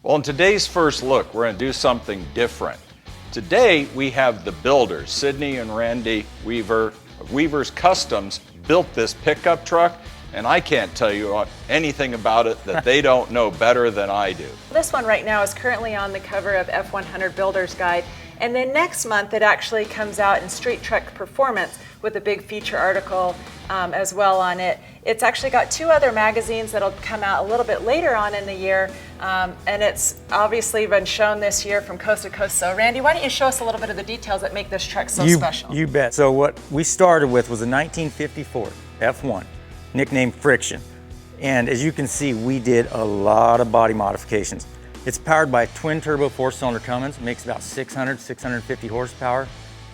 Well, in today's first look, we're going to do something different. Today, we have the builders, Sydney and Randy Weaver of Weaver's Customs, built this pickup truck, and I can't tell you anything about it that they don't know better than I do. This one right now is currently on the cover of F-100 Builder's Guide, and then next month it actually comes out in Street Truck Performance with a big feature article as well on it. It's actually got 2 other magazines that'll come out a little bit later on in the year, and it's obviously been shown this year from coast to coast. So Randy, why don't you show us a little bit of the details that make this truck so special? You bet. So what we started with was a 1954 F-1, nicknamed Friction. And as you can see, we did a lot of body modifications. It's powered by a twin turbo 4-cylinder Cummins. It makes about 650 horsepower.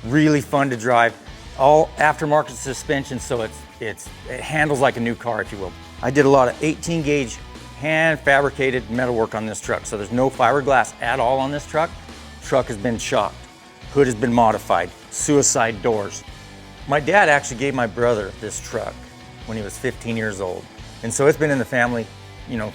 Really fun to drive. All aftermarket suspension, so it handles like a new car, if you will. I did a lot of 18 gauge hand fabricated metalwork on this truck. So there's no fiberglass at all on this truck. Truck has been shocked. Hood has been modified. Suicide doors. My dad actually gave my brother this truck when he was 15 years old. And so it's been in the family, you know,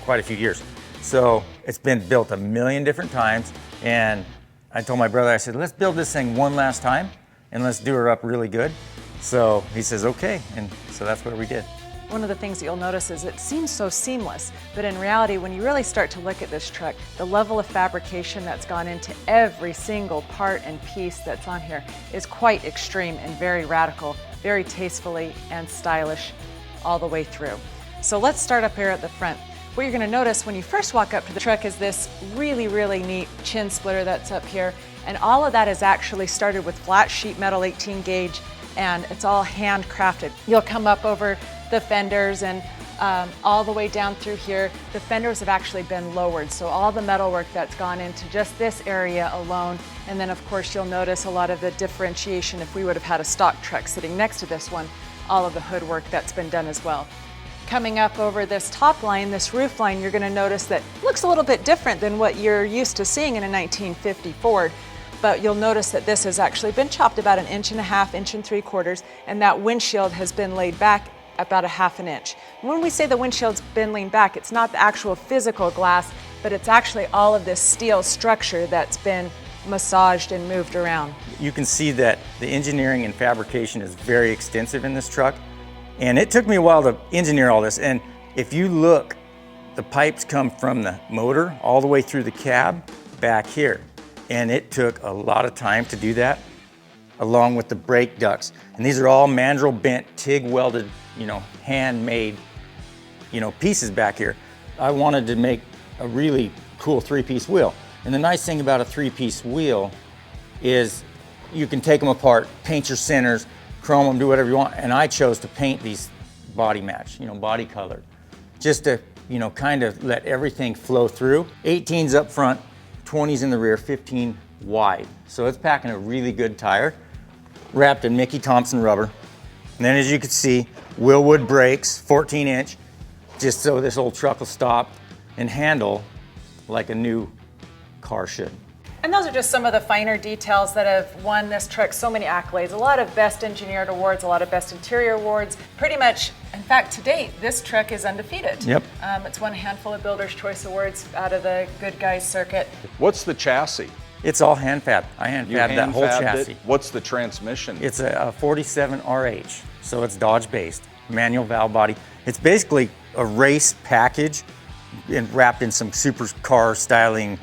quite a few years. So it's been built a million different times. And I told my brother, I said, let's build this thing one last time and let's do her up really good. So he says, okay. And so that's what we did. One of the things that you'll notice is it seems so seamless, but in reality, when you really start to look at this truck, the level of fabrication that's gone into every single part and piece that's on here is quite extreme and very radical, very tastefully and stylish all the way through. So let's start up here at the front. What you're going to notice when you first walk up to the truck is this really, really neat chin splitter that's up here. And all of that is actually started with flat sheet metal 18 gauge, and it's all handcrafted. You'll come up over the fenders and all the way down through here. The fenders have actually been lowered, so all the metalwork that's gone into just this area alone. And then of course you'll notice a lot of the differentiation if we would have had a stock truck sitting next to this one, all of the hood work that's been done as well. Coming up over this top line, this roof line, you're going to notice that looks a little bit different than what you're used to seeing in a 1950 Ford. But you'll notice that this has actually been chopped about 1.5 inches, 1 3/4 inches, and that windshield has been laid back about 1/2 inch. When we say the windshield's been leaned back, it's not the actual physical glass, but it's actually all of this steel structure that's been massaged and moved around. You can see that the engineering and fabrication is very extensive in this truck. And it took me a while to engineer all this. And if you look, the pipes come from the motor all the way through the cab back here. And it took a lot of time to do that, along with the brake ducts. And these are all mandrel bent, TIG welded, you know, handmade, you know, pieces back here. I wanted to make a really cool 3-piece wheel. And the nice thing about a 3-piece wheel is you can take them apart, paint your centers, chrome them, do whatever you want. And I chose to paint these body match, you know, body colored, just to, you know, kind of let everything flow through. 18s up front, 20s in the rear, 15 wide. So it's packing a really good tire, wrapped in Mickey Thompson rubber. And then as you can see, Willwood brakes, 14-inch, just so this old truck will stop and handle like a new car should. And those are just some of the finer details that have won this truck so many accolades. A lot of Best Engineered awards, a lot of Best Interior awards. Pretty much, in fact, to date, this truck is undefeated. Yep. It's won a handful of Builder's Choice Awards out of the Good Guys circuit. What's the chassis? It's all hand fab. I hand fabbed that whole chassis. What's the transmission? It's a 47 RH, so it's Dodge based, manual valve body. It's basically a race package and wrapped in some supercar styling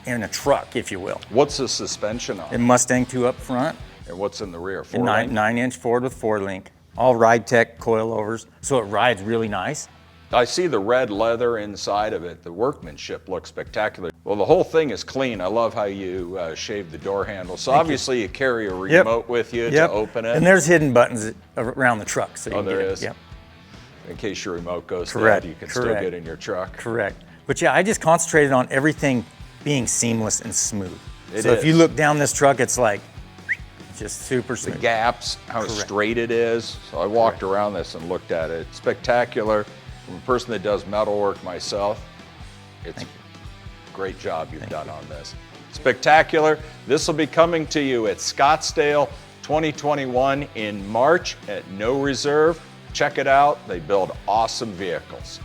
in a truck, if you will. What's the suspension on? And Mustang 2 up front. And what's in the rear? 9-inch Ford with 4-link. All Ride Tech coilovers, so it rides really nice. I see the red leather inside of it. The workmanship looks spectacular. Well, the whole thing is clean. I love how you shaved the door handle. So obviously you carry a remote with you to open it. And there's hidden buttons around the truck. So you there get is? Yep. In case your remote goes Correct. dead, you can still get in your truck. Correct. But yeah, I just concentrated on everything being seamless and smooth. It so is. if you look down this truck, it's like just super smooth. The gaps, how straight it is. So I walked around this and looked at it. It's spectacular. From a person that does metalwork myself, it's a great job you've done on this. Spectacular. This will be coming to you at Scottsdale 2021 in March at no reserve. Check it out. They build awesome vehicles.